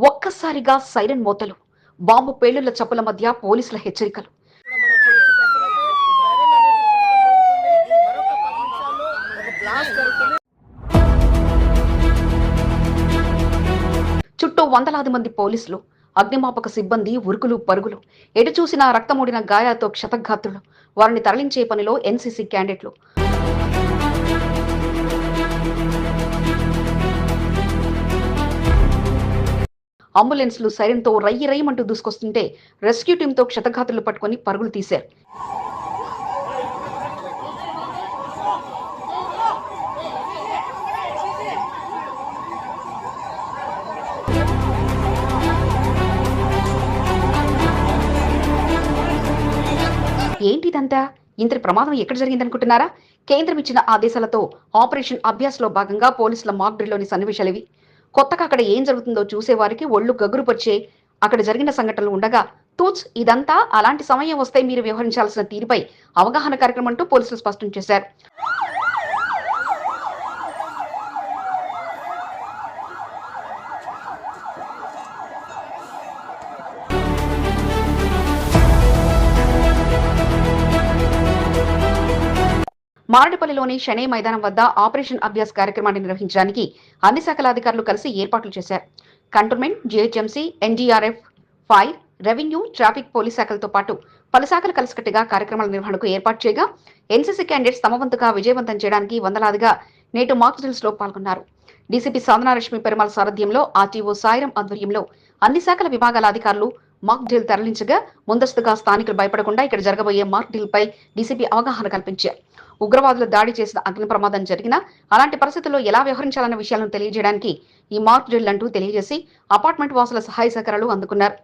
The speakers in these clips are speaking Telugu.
ఒక్కసారిగా సైరన్ మోతలు, బాంబు పేలుళ్ల చప్పుల మధ్య పోలీసుల హెచ్చరికలు. చుట్టూ వందలాది మంది పోలీసులు, అగ్నిమాపక సిబ్బంది ఉరుకులు పరుగులు. ఎటు చూసినా రక్తమూడిన గాయాలతో క్షతగాత్రులు. వారిని తరలించే పనిలో ఎన్సీసీ క్యాండెట్లు. అంబులెన్స్లు సైరన్తో రయ్యి రయ్యమంటూ దూసుకొస్తుంటే రెస్క్యూ టీంతో క్షతగాత్రులు పట్టుకుని పరుగులు తీశారు. ఏంటిదంతా? ఇంతటి ప్రమాదం ఎక్కడ జరిగిందనుకుంటున్నారా? కేంద్రం ఇచ్చిన ఆదేశాలతో ఆపరేషన్ అభ్యాస్ లో భాగంగా పోలీసుల మాక్ డ్రిల్లోని సన్నివేశాలివి. కొత్తగా అక్కడ ఏం జరుగుతుందో చూసేవారికి ఒళ్ళు గగురుపరిచే అక్కడ జరిగిన సంఘటనలు ఉండగా, తూచ్ ఇదంతా అలాంటి సమయం వస్తే మీరు వ్యవహరించాల్సిన తీరుపై అవగాహన కార్యక్రమం అంటూ పోలీసులు స్పష్టం చేశారు. మారడిపల్లిలోని షనే మైదానం వద్ద ఆపరేషన్ అభ్యాస్ కార్యక్రమాన్ని నిర్వహించడానికి అన్ని శాఖల అధికారులు కలిసి ఏర్పాట్లు చేశారు. Cantonment, GHMC, NDRF, fire, revenue, traffic, police శాఖలతో పాటు పలు శాఖలు కలిసికట్టుగా కార్యక్రమాల నిర్వహణకు ఏర్పాటు చేయగా ఎన్సీసీ క్యాండిడేట్స్ తమ వంతుగా విజయవంతం చేయడానికి వందలాదిగా నేటి మాక్ డ్రిల్స్ లో పాల్గొన్నారు. డీసీపీ సాధనారశ్మి పెరుమాళ్ సారథ్యంలో ఆర్టీఓ సాయిరం ఆధ్వర్యంలో అన్ని శాఖల విభాగాల అధికారులు మాక్ డ్రిల్ తరలించగా ముందస్తుగా స్థానికులు భయపడకుండా ఇక్కడ జరగబోయే మాక్ డ్రిల్ పై డీసీపీ అవగాహన కల్పించారు. ఉగ్రవాదులు దాడి చేసిన అగ్ని ప్రమాదం జరిగినా అలాంటి పరిస్థితుల్లో ఎలా వ్యవహరించాలన్న విషయాలను తెలియజేయడానికి ఈ మాక్ డ్రిల్ అంటూ తెలియజేసి అపార్ట్మెంట్ వాసుల సహాయ సహకారాలు అందుకున్నారు.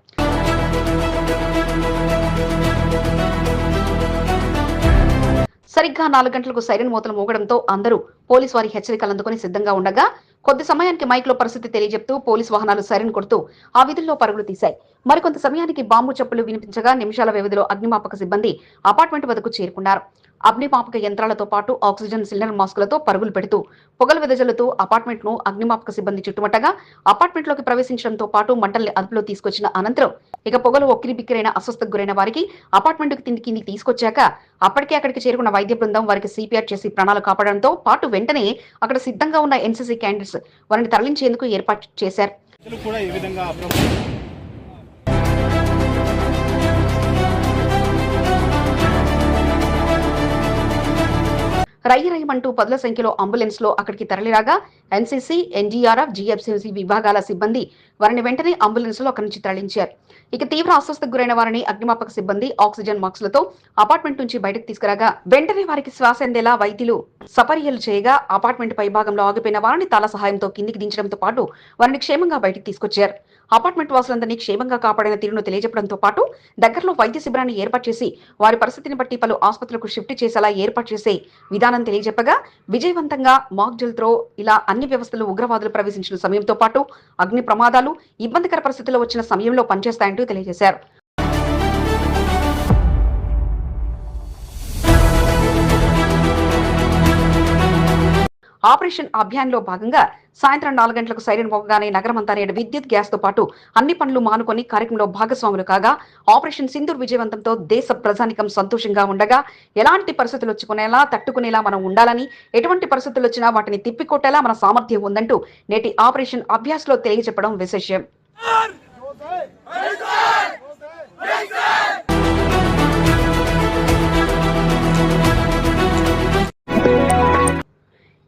సరిగ్గా 4 గంటలకు సైరన్ మోతలు మోగడంతో అందరూ పోలీసు వారి హెచ్చరికలు అందుకుని సిద్ధంగా ఉండగా కొద్ది సమయానికి మైక్ లో పరిస్థితి తెలియజెప్తూ పోలీసు వాహనాలు సైరన్ కొడుతూ ఆ విధుల్లో పరుగులు తీశాయి. మరికొంత సమయానికి బాంబు చప్పులు వినిపించగా నిమిషాల వ్యవధిలో అగ్నిమాపక సిబ్బంది అపార్ట్మెంట్ వద్దకు చేరుకున్నారు. అగ్నిమాపక యంత్రాలతో పాటు ఆక్సిజన్ సిలిండర్ మాస్కులతో పరుగులు పెడుతూ పొగలు వెదజల్లుతూ అపార్ట్మెంట్ ను అగ్నిమాపక సిబ్బంది చుట్టుముట్టగా అపార్ట్మెంట్ లోకి ప్రవేశించడంతో పాటు మంటల్ని అదుపులో తీసుకొచ్చిన అనంతరం ఇక పొగలు ఒక్కిరిబిక్కిరైన అస్వస్థకు గురైన వారికి అపార్ట్మెంట్ కిందికి తీసుకొచ్చాక అప్పటికే అక్కడికి చేరుకున్న వైద్య బృందం వారికి సిపిఆర్ చేసి ప్రాణాలు కాపాడడంతో పాటు వెంటనే అక్కడ సిద్ధంగా ఉన్న ఎన్సీసీ క్యాండిడేట్స్ వారిని తరలించేందుకు ఏర్పాటు చేశారు. రయ్యమంటూ పదుల సంఖ్యలో అంబులెన్స్ లో అక్కడికి తరలిరాగా ఎన్సీసీ, ఎన్డీఆర్ఎఫ్, జీహెచ్ఎంసీ విభాగాల సిబ్బంది వారిని వెంటనే అంబులెన్స్ లో అక్కడి నుంచి తరలించారు. ఇక తీవ్ర అస్వస్థకు గురైన వారిని అగ్నిమాపక సిబ్బంది ఆక్సిజన్ మాస్కులతో అపార్ట్మెంట్ నుంచి బయటకు తీసుకురాగా వెంటనే వారికి శ్వాస అందేలా వైద్యులు సపర్యలు చేయగా అపార్ట్మెంట్ పై భాగంలో ఆగిపోయిన వారిని తాళ సహాయంతో కిందికి దించడంతో పాటు వారిని క్షేమంగా బయటకు తీసుకొచ్చారు. అపార్ట్మెంట్ వాసులందరినీ క్షేమంగా కాపాడిన తీరును తెలియజెప్పడంతో పాటు దగ్గరలో వైద్య శిబిరాన్ని ఏర్పాటు చేసి వారి పరిస్థితిని బట్టి పలు ఆసుపత్రులకు షిఫ్ట్ చేసేలా ఏర్పాటు చేసే విధానం తెలియజెప్పగా విజయవంతంగా మాక్ డ్రిల్ తో ఇలా అన్ని వ్యవస్థలు ఉగ్రవాదులు ప్రవేశించిన సమయంతో పాటు అగ్ని ప్రమాదాలు, ఇబ్బందికర పరిస్థితుల్లో వచ్చిన సమయంలో పనిచేస్తాయంటూ తెలియజేశారు. ఆపరేషన్ అభియాన్ లో భాగంగా సాయంత్రం 4 గంటలకు సైరన్ మోగగానే నగరమంతా నేడు విద్యుత్, గ్యాస్ తో పాటు అన్ని పనులు మానుకొని కార్యక్రమంలో భాగస్వాములు కాగా ఆపరేషన్ సింధూర్ విజయవంతంతో దేశ ప్రజానికం సంతోషంగా ఉండగా ఎలాంటి పరిస్థితులు వచ్చుకునేలా తట్టుకునేలా మనం ఉండాలని, ఎటువంటి పరిస్థితులు వచ్చినా వాటిని తిప్పికొట్టేలా మన సామర్థ్యం ఉందంటూ నేటి ఆపరేషన్ అభ్యాస్ లో తెలియజెప్పడం విశేషం.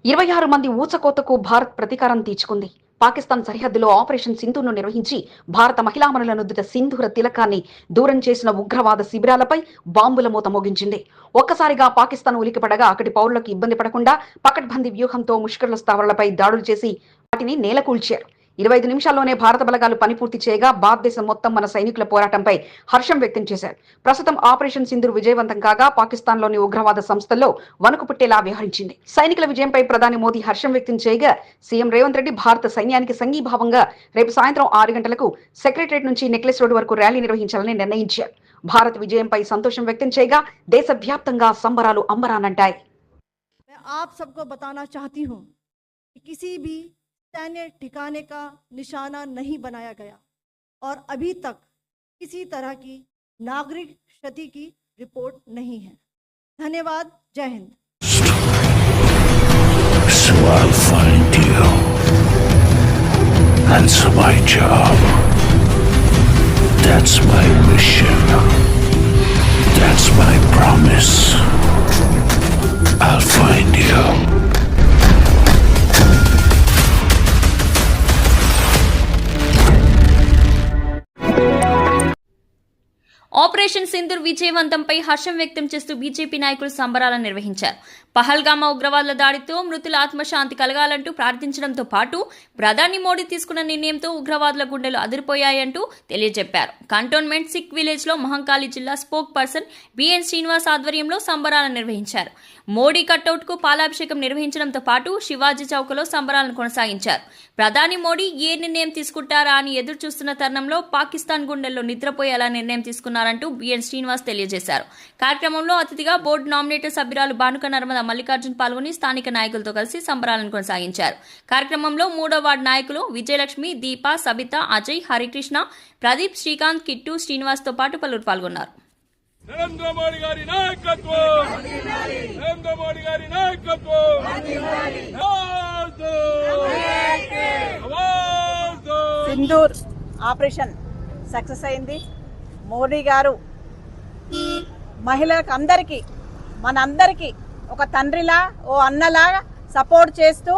26 మంది ఊచకోతకు భారత్ ప్రతీకారం తీర్చుకుంది. పాకిస్తాన్ సరిహద్దులో ఆపరేషన్ సింధూర్ను నిర్వహించి భారత మహిళామణుల నుదుట సింధూర తిలకాన్ని దూరం చేసిన ఉగ్రవాద శిబిరాలపై బాంబుల మూత మోగించింది. ఒక్కసారిగా పాకిస్తాన్ ఉలికిపడగా అక్కడి పౌరులకు ఇబ్బంది పడకుండా పకడ్బందీ వ్యూహంతో ముష్కర్ల స్థావరాలపై దాడులు చేసి వాటిని నేలకూల్చారు. 25 నిమిషాల్లోనే భారత బలగాలు పని పూర్తి చేయగా భారతదేశం మొత్తం మన సైనికుల పోరాటంపై హర్షం వ్యక్తం చేశారు. ప్రస్తుతం ఆపరేషన్ సింధూర్ విజయవంతం కాగా పాకిస్తాన్లోని ఉగ్రవాద సంస్థల్లో వణుకు పుట్టేలా వ్యవహరించింది. సైనికుల విజయంపై ప్రధాని మోదీ హర్షం వ్యక్తం చేయగా సీఎం రేవంత్ రెడ్డి భారత సైన్యానికి సంఘీభావంగా రేపు సాయంత్రం 6 గంటలకు సెక్రటరేట్ నుంచి నెక్లెస్ రోడ్ వరకు ర్యాలీ నిర్వహించాలని నిర్ణయించారు. భారత్ విజయంపై సంతోషం వ్యక్తం చేయగా దేశవ్యాప్తంగా సంబరాలు అంబరానంటాయి. मैं आप सबको बताना चाहती हूं कि किसी भी सैन्य ठिकाने का निशाना नहीं बनाया गया और अभी तक किसी तरह की नागरिक क्षति की रिपोर्ट नहीं है। धन्यवाद। जय Hind. So I'll find you. That's my job. That's my mission. That's my promise. I'll find you. Operation Sindoor విజయవంతంపై హర్షం వ్యక్తం చేస్తూ బీజేపీ నాయకులు సంబరాలను నిర్వహించారు. పహల్గామా ఉగ్రవాదుల దాడితో మృతుల ఆత్మశాంతి కలగాలంటూ ప్రార్థించడంతో పాటు ప్రధాని మోడీ తీసుకున్న నిర్ణయంతో ఉగ్రవాదుల గుండెలు అదిరిపోయాయంటూ తెలియజెప్పారు. కంటోన్మెంట్ సిక్ విలేజ్ లో మహంకాళి జిల్లా స్పోక్ పర్సన్ బిఎన్ శ్రీనివాస్ ఆధ్వర్యంలో సంబరాలను నిర్వహించారు. మోడీ కట్అవుట్ కు పాలాభిషేకం నిర్వహించడంతో పాటు శివాజీ చౌకలో సంబరాలను కొనసాగించారు. ప్రధాని మోడీ ఏ నిర్ణయం తీసుకుంటారా అని ఎదురు చూస్తున్న తరుణంలో పాకిస్తాన్ గుండెల్లో నిద్రపోయేలా నిర్ణయం తీసుకున్నారంటూ బిఎన్ శ్రీనివాస్ తెలియజేశారు. కార్యక్రమంలో అతిథిగా బోర్డు నామినేటర్ సభ్యురాలు భానుక నర్మద మల్లికార్జున్ పాల్గొని స్థానిక నాయకులతో కలిసి సంబరాలను కొనసాగించారు. కార్యక్రమంలో 3వ వార్డు నాయకులు విజయలక్ష్మి, దీప, సబిత, అజయ్, హరికృష్ణ, ప్రదీప్, శ్రీకాంత్, కిట్టు, శ్రీనివాస్ తో పాటు పలువురు పాల్గొన్నారు. నరేంద్ర మోడీ గారి నాయకత్వం, నరేంద్ర మోడీ గారి నాయకత్వం, సింధూర్ ఆపరేషన్ సక్సెస్ అయింది. మోడీ గారు మహిళలకు అందరికీ మనందరికీ ఒక తండ్రిలా ఓ అన్నలా సపోర్ట్ చేస్తూ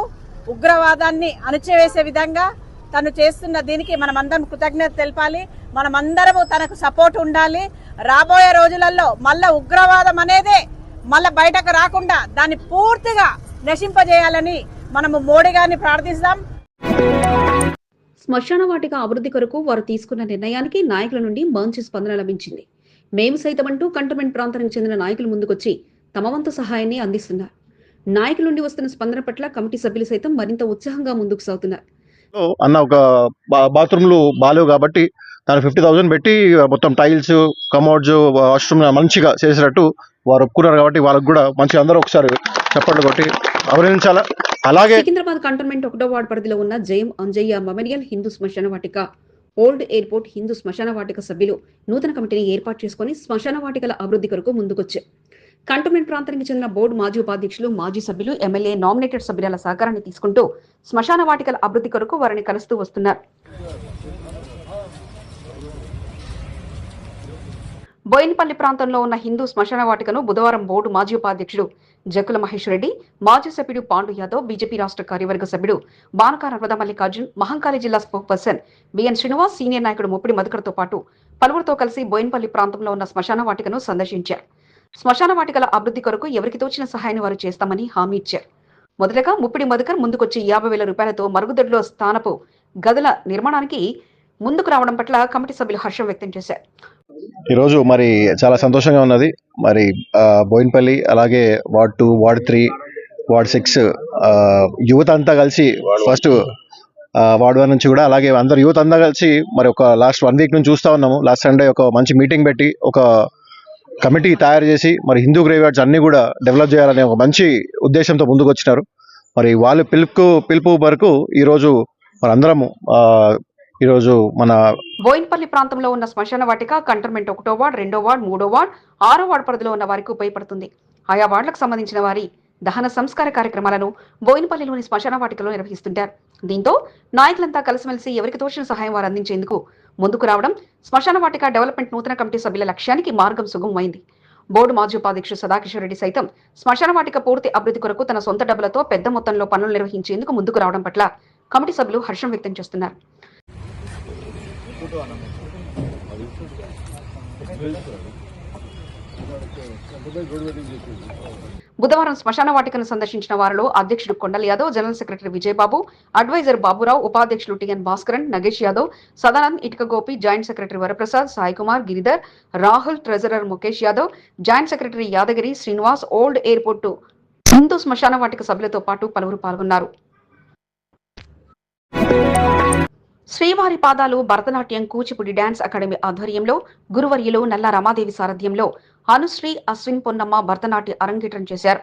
ఉగ్రవాదాన్ని అణచివేసే విధంగా తను చేస్తున్న దీనికి మనమందరం కృతజ్ఞత తెలపాలి. మనమందరము తనకు సపోర్ట్ ఉండాలి. రాబోయే రోజులలో మళ్ళా ఉగ్రవాదం అనేదే మళ్ళా బయటకు రాకుండా దాన్ని పూర్తిగా నశింపజేయాలని మనము మోడీ గారిని ప్రార్థిస్తాం. శ్మశాన వాటిక అభివృద్ధి కొరకు వారు తీసుకున్న నిర్ణయానికి నాయకుల నుండి మంచి స్పందన లభించింది. మేము సైతమంటూ కంటోన్మెంట్ ప్రాంతానికి చెందిన నాయకులు ముందుకొచ్చి తమ వంతు సహాయాన్ని అందిస్తున్నారు. నాయకుల నుండి వస్తున్న స్పందన పట్ల కమిటీ సభ్యులు సైతం మరింత ఉత్సాహంగా ముందుకు సాగుతున్నారు. అన్న ఒక బాత్రూమ్లు బాలేవు కాబట్టి దానికి 50,000 పెట్టి మొత్తం టైల్స్, కమోడ్స్, వాష్రూమ్ మంచిగా చేసినట్టు వారు ఒప్పుకున్నారు. కాబట్టి వాళ్ళకి కూడా మంచిగా అందరూ ఒకసారి చప్పట్లు కొట్టి అభినందించాలా. అలాగే సికింద్రాబాద్ కంటోన్మెంట్ 1వ వార్డు పరిధిలో ఉన్న జయం అంజయ్య మెమోరియల్ హిందూ శ్మశాన వాటిక, ఓల్డ్ ఎయిర్పోర్ట్ హిందూ శ్మశాన వాటిక సభ్యులు నూతన కమిటీని ఏర్పాటు చేసుకుని శ్మశాన వాటికల అభివృద్ధి కొరకు ముందుకొచ్చారు. కంటోన్మెంట్ ప్రాంతానికి చెందిన బోర్డు మాజీ ఉపాధ్యక్షులు, మాజీ సభ్యులు, ఎమ్మెల్యే నామినేటెడ్ సభ్యుల సహకారాన్ని తీసుకుంటూ శ్మశాన వాటికల అభివృద్ధి కొరకు వారిని కలుస్తూ వస్తున్నారు. బోయినపల్లి ప్రాంతంలో ఉన్న హిందూ శ్మశాన వాటికను బుధవారం బోర్డు మాజీ ఉపాధ్యక్షుడు జక్కుల మహేష్ రెడ్డి, మాజీ సభ్యుడు పాండు యాదవ్, బీజేపీ రాష్ట్ర కార్యవర్గ సభ్యుడు బానక నర్మద మల్లికార్జున్, మహంకాళి జిల్లా spokesperson B N Srinivas, senior నాయకుడు ముప్పిడి మధుకర్తో పాటు పలువురితో కలిసి బోయినపల్లి ప్రాంతంలో ఉన్న శ్మశాన వాటికను సందర్శించారు. శ్మశాన వాటికల అభివృద్ధి కొరకు ఎవరికి తోచిన సహాయాన్ని వారు చేస్తామని హామీ ఇచ్చారు. మొదటగా ముప్పిడి మధుకర్ ముందుకొచ్చి 50,000 రూపాయలతో మరుగుదొడ్లో స్థానపు గదుల నిర్మాణానికి ముందుకు రావడం పట్ల కమిటీ సభ్యులు హర్షం వ్యక్తం చేశారు. ఈరోజు మరి చాలా సంతోషంగా ఉన్నది. మరి బోయినపల్లి, అలాగే వార్డ్ 2, వార్డ్ 3, వార్డ్ 6 యువత అంతా కలిసి ఫస్ట్ వార్డ్ 1 నుంచి కూడా అలాగే అందరు యూత్ అంతా కలిసి మరి ఒక లాస్ట్ 1 వీక్ నుంచి చూస్తూ ఉన్నాము. లాస్ట్ సండే ఒక మంచి మీటింగ్ పెట్టి ఒక కమిటీ తయారు చేసి మరి హిందూ గ్రేవ్యార్డ్స్ అన్ని కూడా డెవలప్ చేయాలనే ఒక మంచి ఉద్దేశంతో ముందుకు వచ్చినారు. మరి వాళ్ళు పిలుపు వరకు ఈరోజు మరి అందరము ఈరోజు మన బోయినపల్లి ప్రాంతంలో ఉన్న శ్మశాన వాటిక కంటోన్మెంట్ 1వ వార్డ్, 2వ వార్డ్, 3వ వార్డ్, 6వ వార్డు పరిధిలో ఉన్న వారికి ఉపయోగపడుతుంది. ఆయా వార్డులకు సంబంధించిన వారి దహన సంస్కార కార్యక్రమాలను బోయినపల్లిలోని శ్మశాన వాటికలో నిర్వహిస్తుంటారు. దీంతో నాయకులంతా కలిసిమెలిసి ఎవరికి తోచిన సహాయం వారు అందించేందుకు ముందుకు రావడం శ్మశాన వాటిక డెవలప్మెంట్ నూతన కమిటీ సభ్యుల లక్ష్యానికి మార్గం సుగమమైంది. బోర్డు మాజీ ఉపాధ్యక్షుడు సదాకిషోర్ రెడ్డి సైతం శ్మశాన వాటిక పూర్తి అభివృద్ధి కొరకు తన సొంత డబ్బులతో పెద్ద మొత్తంలో పనులు నిర్వహించేందుకు ముందుకు రావడం పట్ల కమిటీ సభ్యులు హర్షం వ్యక్తం చేస్తున్నారు. బుధవారం శ్మశాన వాటికను సందర్శించిన వారిలో అధ్యక్షుడు Kondal Yadav, general secretary Vijayababu, advisor Baburao, ఉపాధ్యక్షులు T N Bhaskaran, Nagesh Yadav, Sadanand, Ituka Gopi, joint secretary Varaprasad, Sai Kumar, Giridhar, Rahul, treasurer Mukesh Yadav, joint secretary Yadagiri, Srinivas, old airport Hindu శ్మశాన వాటిక సభ్యులతో పాటు పలువురు పాల్గొన్నారు. శ్రీవారి పాదాలు భరతనాట్యం కూచిపూడి డాన్స్ అకాడమీ ఆధ్వర్యంలో గురువర్యులు నల్ల రమాదేవి సారథ్యంలో అనుశ్రీ, అశ్విన్ పొన్నమ్మ భరతనాట్య అరంగేట్రం చేశారు.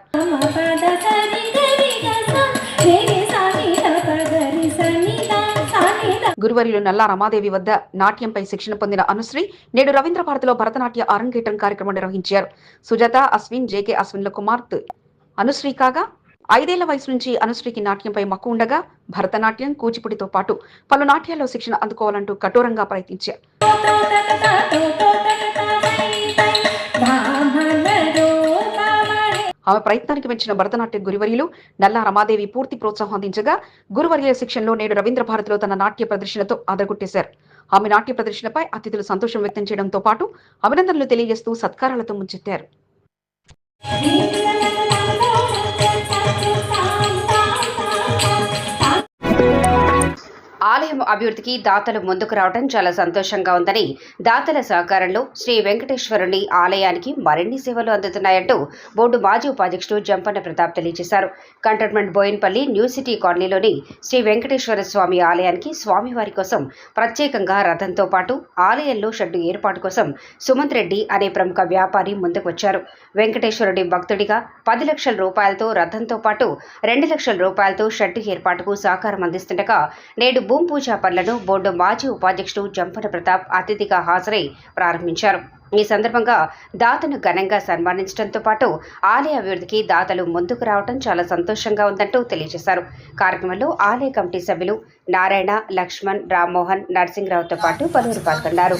గురువర్యులు నల్లా రమాదేవి వద్ద నాట్యంపై శిక్షణ పొందిన అనుశ్రీ నేడు రవీంద్ర భారతిలో భరతనాట్య అరంగేట్రం కార్యక్రమం నిర్వహించారు. సుజాత అశ్విన్ జేకే అశ్విన్ల కుమార్తె అనుశ్రీ కాగా 5 ఏళ్ల వయసు నుంచి అనుశ్రీకి నాట్యంపై మక్కువ ఉండగా భరతనాట్యం, కూచిపూడితో పాటు పలు నాట్యాల్లో శిక్షణ అందుకోవాలంటూ కఠోరంగా ప్రయత్నించారు. ఆమె ప్రయత్నానికి మెచ్చిన భరతనాట్య గురువర్యులు నల్లా రమాదేవి పూర్తి ప్రోత్సాహం అందించగా గురువర్యుల శిక్షణలో నేడు రవీంద్ర భారతిలో తన నాట్య ప్రదర్శనతో అదరగొట్టేశారు. ఆమె నాట్య ప్రదర్శనపై అతిథులు సంతోషం వ్యక్తం చేయడంతో పాటు అభినందనలు తెలియజేస్తూ సత్కారాలతో ముంచెత్తారు. ఆలయం అభివృద్ధికి దాతలు ముందుకు రావడం చాలా సంతోషంగా ఉందని, దాతల సహకారంలో శ్రీ వెంకటేశ్వరుని ఆలయానికి మరిన్ని సేవలు అందుతున్నాయంటూ బోర్డు మాజీ ఉపాధ్యక్షుడు జంపన్న ప్రతాప్ తెలియజేశారు. కంటోన్మెంట్ బోయిన్పల్లి న్యూ సిటీ కాలనీలోని శ్రీ వెంకటేశ్వర స్వామి ఆలయానికి స్వామివారి కోసం ప్రత్యేకంగా రథంతో పాటు ఆలయంలో షెడ్డు ఏర్పాటు కోసం సుమంత్ రెడ్డి అనే ప్రముఖ వ్యాపారి ముందుకు వచ్చారు. వెంకటేశ్వరుడి భక్తుడిగా 10 లక్షల రూపాయలతో రథంతో పాటు 2 లక్షల రూపాయలతో షెడ్డు ఏర్పాటుకు సహకారం అందిస్తుండగా నేడు భూమి పూజా పనులను బోర్డు మాజీ ఉపాధ్యక్షుడు జంపన్న ప్రతాప్ అతిథిగా హాజరై ప్రారంభించారు. ఈ సందర్భంగా దాతను ఘనంగా సన్మానించడంతో పాటు ఆలయ అభివృద్ధికి దాతలు ముందుకు రావడం చాలా సంతోషంగా ఉందంటూ తెలియజేశారు. కార్యక్రమంలో ఆలయ కమిటీ సభ్యులు నారాయణ, లక్ష్మణ్, రామ్మోహన్, నర్సింగ్రావుతో పాటు పలువురు పాల్గొన్నారు.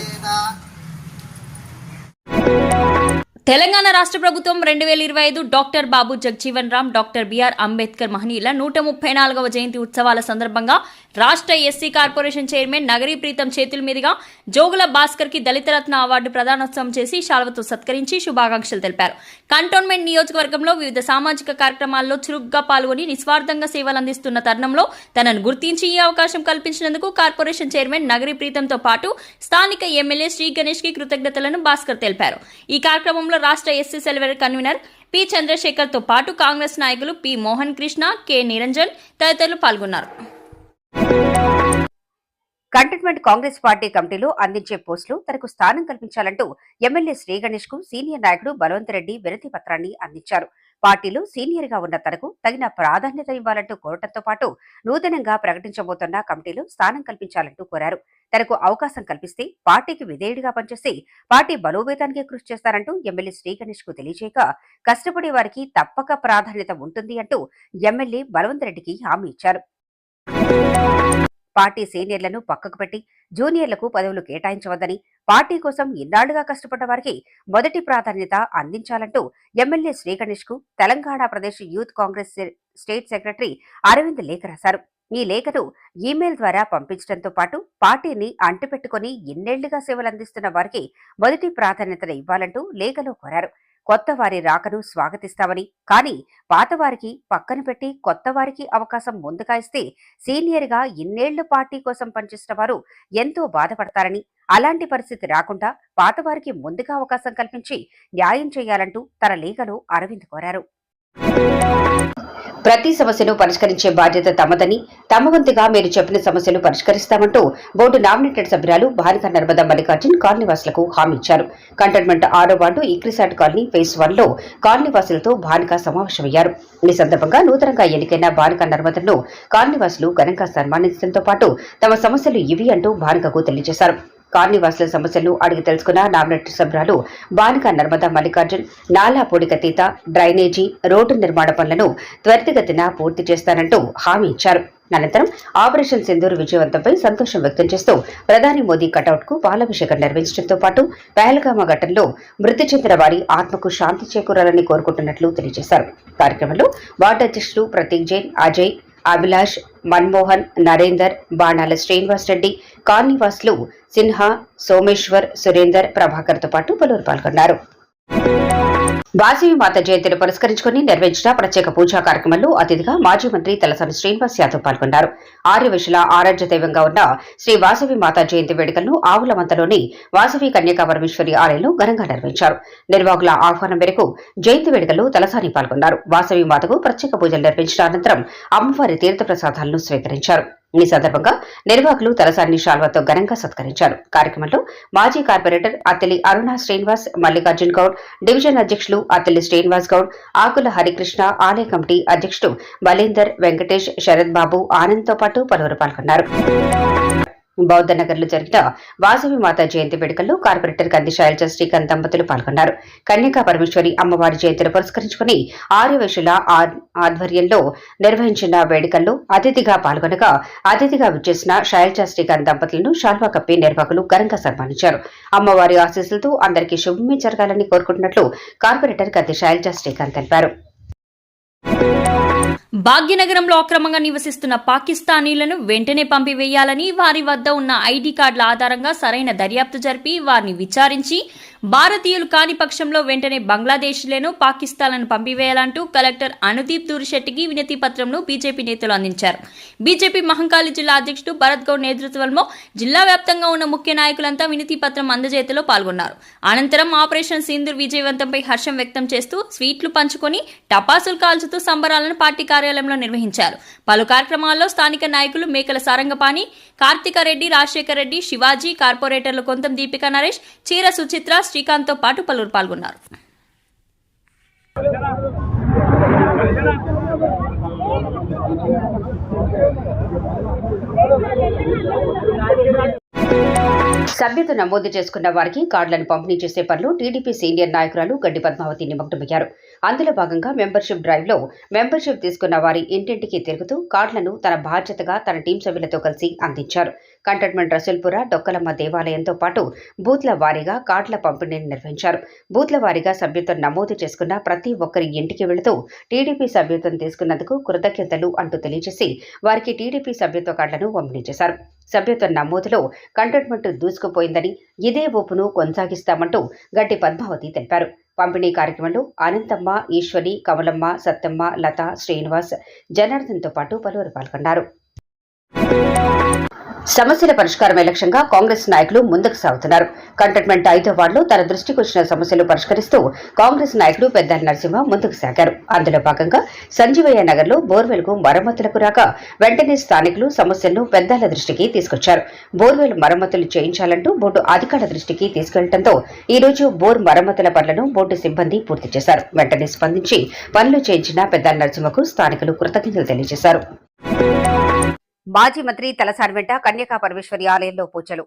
తెలంగాణ రాష్ట్ర ప్రభుత్వం 2025 డాక్టర్ బాబు జగజీవన్ రామ్, డాక్టర్ బిఆర్ అంబేద్కర్ మహనీయుల 134వ జయంతి ఉత్సవాల సందర్భంగా రాష్ట్ర ఎస్సీ కార్పొరేషన్ చైర్మన్ నగరీ ప్రీతం చేతుల మీదుగా జోగుల భాస్కర్ కి దళితరత్న అవార్డు ప్రదానోత్సవం చేసి శాల్వతో సత్కరించి శుభాకాంక్షలు తెలిపారు. కంటోన్మెంట్ నియోజకవర్గంలో వివిధ సామాజిక కార్యక్రమాల్లో చురుగ్గా పాల్గొని నిస్వార్థంగా సేవలు అందిస్తున్న తరుణంలో తనను గుర్తించి ఈ అవకాశం కల్పించినందుకు కార్పొరేషన్ చైర్మన్ నగరీ ప్రీతంతో పాటు స్థానిక ఎమ్మెల్యే శ్రీ గణేష్ కి కృతజ్ఞతలను భాస్కర్ తెలిపారు. ఈ కార్యక్రమంలో రాష్ట్ర ఎస్సీ సెల్వర్ కన్వీనర్ పి చంద్రశేఖర్ తో పాటు కాంగ్రెస్ నాయకులు పి మోహన్ కృష్ణ, కె నిరంజన్ తదితరులు పాల్గొన్నారు. కంటోన్మెంట్ కాంగ్రెస్ పార్టీ కమిటీలో అందించే పోస్టులు తనకు స్థానం కల్పించాలంటూ ఎమ్మెల్యే శ్రీ గణేష్ కు సీనియర్ నాయకుడు బలవంత్ రెడ్డి వినతి పత్రాన్ని అందించారు. పార్టీలో సీనియర్ గా ఉన్న తనకు తగిన ప్రాధాన్యత ఇవ్వాలంటూ కోరటంతో పాటు నూతనంగా ప్రకటించబోతున్న కమిటీలో స్థానం కల్పించాలంటూ కోరారు. తనకు అవకాశం కల్పిస్తే పార్టీకి విధేయుడిగా పనిచేసి పార్టీ బలోపేతానికి కృషి చేస్తారంటూ ఎమ్మెల్యే శ్రీ గణేష్ కు తెలియజేయక కష్టపడే వారికి తప్పక ప్రాధాన్యత ఉంటుంది అంటూ ఎమ్మెల్యే బలవంత్ రెడ్డికి హామీ ఇచ్చారు. పార్టీ సీనియర్లను పక్కకు పెట్టి జూనియర్లకు పదవులు కేటాయించవద్దని, పార్టీ కోసం ఇన్నాళ్లుగా కష్టపడ్డ వారికి మొదటి ప్రాధాన్యత అందించాలంటూ ఎమ్మెల్యే శ్రీ గణేష్ కు Telangana Pradesh youth Congress state secretary Aravind లేఖ రాశారు. ఈ లేఖను ఈమెయిల్ ద్వారా పంపించడంతో పాటు పార్టీని అంటిపెట్టుకుని ఇన్నేళ్లుగా సేవలందిస్తున్న వారికి మొదటి ప్రాధాన్యతను ఇవ్వాలంటూ లేఖలో కోరారు. కొత్త వారి రాకను స్వాగతిస్తామని, కానీ పాతవారికి పక్కన పెట్టి కొత్త వారికి అవకాశం ముందుగా ఇస్తే సీనియర్గా ఇన్నేళ్లు పార్టీ కోసం పనిచేసిన వారు ఎంతో బాధపడతారని, అలాంటి పరిస్థితి రాకుండా పాతవారికి ముందుగా అవకాశం కల్పించి న్యాయం చేయాలంటూ తన లేఖలో అరవింద్ కోరారు. ప్రతి సమస్యను పరిష్కరించే బాధ్యత తమదని, తమ వంతుగా మీరు చెప్పిన సమస్యలు పరిష్కరిస్తామంటూ బోర్డు నామినేటెడ్ సభ్యురాలు భానిక నర్మదా మల్లికార్జున్ కాలనీవాసులకు హామీ ఇచ్చారు. కంటోన్మెంట్ 6వ వార్డు ఈక్రిసాట్ కాలనీ ఫేజ్ 1లో కాలనీవాసులతో భానిక సమావేశమయ్యారు. ఈ సందర్భంగా నూతనంగా ఎన్నికైన భానిక నర్మదను కాలనీవాసులు ఘనంగా సన్మానించడంతో పాటు తమ సమస్యలు ఇవి అంటూ భానికకు తెలియజేశారు. కాలనీవాసుల సమస్యలను అడిగి తెలుసుకున్న నామినేటెడ్ సభ్యురాలు భానిక నర్మదా మల్లికార్జున్ నాలా పొడికతీత, డ్రైనేజీ, రోడ్డు నిర్మాణ పనులను త్వరితగతిన పూర్తి చేస్తానంటూ హామీ ఇచ్చారు. అనంతరం ఆపరేషన్ సింధూర్ విజయవంతంపై సంతోషం వ్యక్తం చేస్తూ ప్రధాని మోదీ కటౌట్ కు పాలాభిషేకం నిర్వహించడంతో పాటు పహల్గామా ఘటనలో మృతి చెందిన వారి ఆత్మకు శాంతి చేకూరాలని కోరుకుంటున్నట్లు తెలియజేశారు. కార్యక్రమంలో వార్డు అధ్యక్షులు ప్రతీక్ జైన్, అజయ్, అభిలాష్, మన్మోహన్, నరేందర్, బాణాల శ్రీనివాస్ రెడ్డి, కాలనీవాసులు సిన్హా, సోమేశ్వర్, సురేందర్, ప్రభాకర్తో పాటు పలువురు పాల్గొన్నారు. వాసవి మాత జయంతిని పురస్కరించుకుని నిర్వహించిన ప్రత్యేక పూజా కార్యక్రమంలో అతిథిగా మాజీ మంత్రి తలసాని శ్రీనివాస్ యాదవ్ పాల్గొన్నారు. ఆర్యవైశ్యుల ఆరాధ్య దైవంగా ఉన్న శ్రీ వాసవి మాత జయంతి వేడుకలను ఆవులమంతలోని వాసవి కన్యకా పరమేశ్వరి ఆలయంలో ఘనంగా నిర్వహించారు. నిర్వాహకుల ఆహ్వానం మేరకు జయంతి వేడుకల్లో తలసాని పాల్గొన్నారు. వాసవి మాతకు ప్రత్యేక పూజలు నిర్వహించిన అనంతరం అమ్మవారి తీర్థ ప్రసాదాలను స్వీకరించారు. ఈ సందర్భంగా నిర్వాహకులు తలసాని శాల్వాతో ఘనంగా సత్కరించారు. కార్యక్రమంలో మాజీ కార్పొరేటర్ అత్తిలి అరుణ శ్రీనివాస్, మల్లికార్జున్ గౌడ్, డివిజన్ అధ్యక్షులు అత్తిలి శ్రీనివాస్ గౌడ్, ఆకుల హరికృష్ణ, ఆలయ కమిటీ అధ్యక్షుడు బలేందర్, వెంకటేష్, శరత్ బాబు, ఆనంద్ తో పాటు పలువురు పాల్గొన్నారు. బౌద్ధ నగర్లో జరిగిన వాసవి మాత జయంతి వేడుకల్లో కార్పొరేటర్ కంది శైలజ శ్రీకాంత్ దంపతులు పాల్గొన్నారు. కన్యకా పరమేశ్వరి అమ్మవారి జయంతిని పురస్కరించుకుని ఆర్యవైశ్యుల ఆధ్వర్యంలో నిర్వహించిన వేడుకల్లో అతిథిగా పాల్గొనగా అతిథిగా విచ్చేసిన శైలజ శ్రీకాంత్ దంపతులను శాల్వా కప్పి నిర్వాహకులు ఘనంగా సన్మానించారు. అమ్మవారి ఆశీస్సులతో అందరికీ శుభమే జరగాలని కోరుకుంటున్నట్లు కార్పొరేటర్ కంది శైలజ శ్రీకాంత్ తెలిపారు. భాగ్యనగరంలో అక్రమంగా నివసిస్తున్న పాకిస్తానీలను వెంటనే పంపివేయాలని, వారి వద్ద ఉన్న ఐడీ కార్డుల ఆధారంగా సరైన దర్యాప్తు జరిపి వారిని విచారించి భారతీయులు కాని పక్షంలో వెంటనే బంగ్లాదేశీలను, పాకిస్తాన్లను పంపివేయాలంటూ కలెక్టర్ అనుదీప్ దూరిశెట్టికి వినతి పత్రంను బీజేపీ నేతలు అందించారు. బీజేపీ మహంకాళి జిల్లా అధ్యక్షుడు భరత్ గౌడ్ నేతృత్వంలో జిల్లా వ్యాప్తంగా ఉన్న ముఖ్య నాయకులంతా వినతి పత్రం అందజేతలో పాల్గొన్నారు. అనంతరం ఆపరేషన్ సింధూర్ విజయవంతంపై హర్షం వ్యక్తం చేస్తూ స్వీట్లు పంచుకొని టపాసులు కాల్చుతూ సంబరాలను పార్టీ కార్యాలయంలో నిర్వహించారు. పలు కార్యక్రమాల్లో స్థానిక నాయకులు మేకల సారంగపాణి, కార్తికారెడ్డి, రాజశేఖర్ రెడ్డి, శివాజీ, కార్పొరేటర్లు కొంతం దీపికా నరేష్, చీర సుచిత్ర, శ్రీకాంత్ తో పాటు పలువురు పాల్గొన్నారు. సభ్యత నమోదు చేసుకున్న వారికి కార్డులను పంపిణీ చేసే పనులు టీడీపీ సీనియర్ నాయకురాలు గడ్డి పద్మావతి నిమగ్నమయ్యారు. అందులో భాగంగా మెంబర్షిప్ డ్రైవ్ లో మెంబర్షిప్ తీసుకున్న వారి ఇంటింటికి తిరుగుతూ కార్డులను తన బాధ్యతగా తన టీం సభ్యులతో కలిసి అందించారు. కంటోన్మెంట్ రసూల్పుర, డొక్కలమ్మ దేవాలయంతో పాటు బూత్ల వారీగా కార్డుల పంపిణీని నిర్వహించారు. బూత్ల వారీగా సభ్యత్వం నమోదు చేసుకున్న ప్రతి ఒక్కరి ఇంటికి వెళుతూ టీడీపీ సభ్యత్వం తీసుకున్నందుకు కృతజ్ఞతలు అంటూ తెలియజేసి వారికి టీడీపీ సభ్యత్వ కార్డులను పంపిణీ చేశారు. సభ్యత్వ నమోదులో కంటోన్మెంట్ దూసుకుపోయిందని, ఇదే ఊపును కొనసాగిస్తామంటూ గడ్డి పద్మావతి తెలిపారు. పంపిణీ కార్యక్రమంలో అనంతమ్మ, ఈశ్వరి, కమలమ్మ, సత్తమ్మ, లత, శ్రీనివాస్, జనార్దన్తో పాటు పలువురు పాల్గొన్నారు. సమస్యల పరిష్కారమే లక్ష్యంగా కాంగ్రెస్ నాయకులు ముందుకు సాగుతున్నారు. కంటోన్మెంట్ 5వ వార్డులో తన దృష్టికి వచ్చిన సమస్యలు పరిష్కరిస్తూ కాంగ్రెస్ నాయకులు పెద్దాల నరసింహ ముందుకు సాగారు. అందులో భాగంగా సంజీవయ్య నగర్లో బోర్వెల్ కు మరమ్మతులకు రాగా వెంటనే స్థానికులు సమస్యలను పెద్దాల దృష్టికి తీసుకొచ్చారు. బోర్వెల్ మరమ్మతులు చేయించాలంటూ బోర్డు అధికారుల దృష్టికి తీసుకెళ్లడంతో ఈ రోజు బోర్ మరమ్మతుల పనులను బోర్డు సిబ్బంది పూర్తి చేశారు. వెంటనే స్పందించి పనులు చేయించిన పెద్దాల నరసింహకు స్థానికులు కృతజ్ఞతలు తెలియజేశారు. మాజీ మంత్రి తలసాని వెంట కన్యకా పరమేశ్వరి ఆలయంలో పూజలు.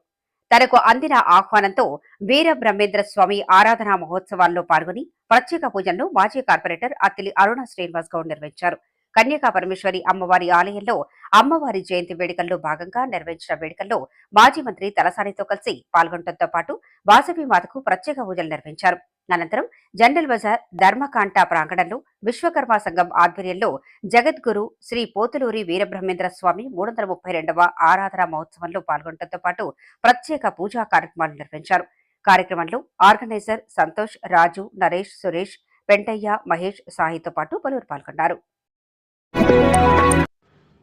తనకు అందిన ఆహ్వానంతో వీర బ్రహ్మేంద్ర స్వామి ఆరాధనా మహోత్సవాల్లో పాల్గొని ప్రత్యేక పూజలను మాజీ కార్పొరేటర్ అత్తిలి అరుణ శ్రీనివాస్ గౌడ్ నిర్వహించారు. కన్యకా పరమేశ్వరి అమ్మవారి ఆలయంలో అమ్మవారి జయంతి వేడుకల్లో భాగంగా నిర్వహించిన వేడుకల్లో మాజీ మంత్రి తలసానితో కలిసి పాల్గొనడంతో పాటు వాసవి మాతకు ప్రత్యేక పూజలు నిర్వహించారు. అనంతరం జనరల్ బజార్ ధర్మకాంట ప్రాంగణంలో విశ్వకర్మ సంఘం ఆధ్వర్యంలో జగద్గురు శ్రీ పోతులూరి వీరబ్రహ్మేంద్ర స్వామి 332వ ఆరాధన మహోత్సవంలో పాల్గొనడంతో పాటు ప్రత్యేక పూజా కార్యక్రమాలు నిర్వహించారు. కార్యక్రమంలో ఆర్గనైజర్ సంతోష్, రాజు, నరేష్, సురేష్, పెంటయ్య, మహేష్, సాహితో పాటు పలువురు పాల్గొన్నారు.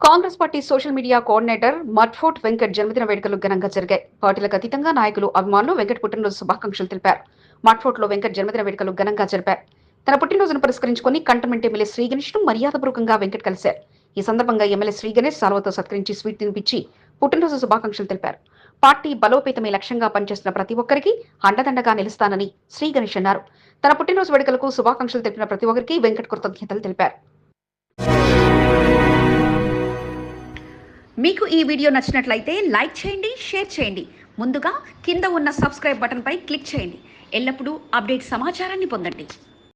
Congress party social media coordinator మట్ఫోర్ట్ వెంకట్ జన్మదిన వేడుకలు ఘనంగా జరిగాయి. పార్టీలకు అతీతంగా నాయకులు, అభిమానులు వెంకట్ పుట్టినరోజు శుభాకాంక్షలు తెలిపారు. మట్ఫోర్ట్ లో వెంకట్ జన్మదిన వేడుకలు ఘనంగా జరిపారు. తన పుట్టినరోజును పురస్కరించుకుని కంటోన్మెంట్ ఎమ్మెల్యే శ్రీ గణేష్ ను మర్యాదపూర్వకంగా వెంకట్ కలిశారు. ఈ సందర్భంగా ఎమ్మెల్యే శ్రీ గణేష్ సాల్వతో సత్కరించి స్వీట్ తినిపించి పుట్టినరోజు శుభాకాంక్షలు తెలిపారు. పార్టీ బలోపేతమే లక్ష్యంగా పనిచేస్తున్న ప్రతి ఒక్కరికి అండదండగా నిలుస్తానని శ్రీ గణేష్ అన్నారు. తన పుట్టినరోజు వేడుకలకు శుభాకాంక్షలు తెలిపిన ప్రతి ఒక్కరికి వెంకట్ కృతజ్ఞతలు తెలిపారు. మీకు ఈ వీడియో నచ్చినట్లయితే లైక్ చేయండి, షేర్ చేయండి. ముందుగా కింద ఉన్న సబ్స్క్రైబ్ బటన్ పై క్లిక్ చేయండి. ఎల్లప్పుడూ అప్డేట్ సమాచారాన్ని పొందండి.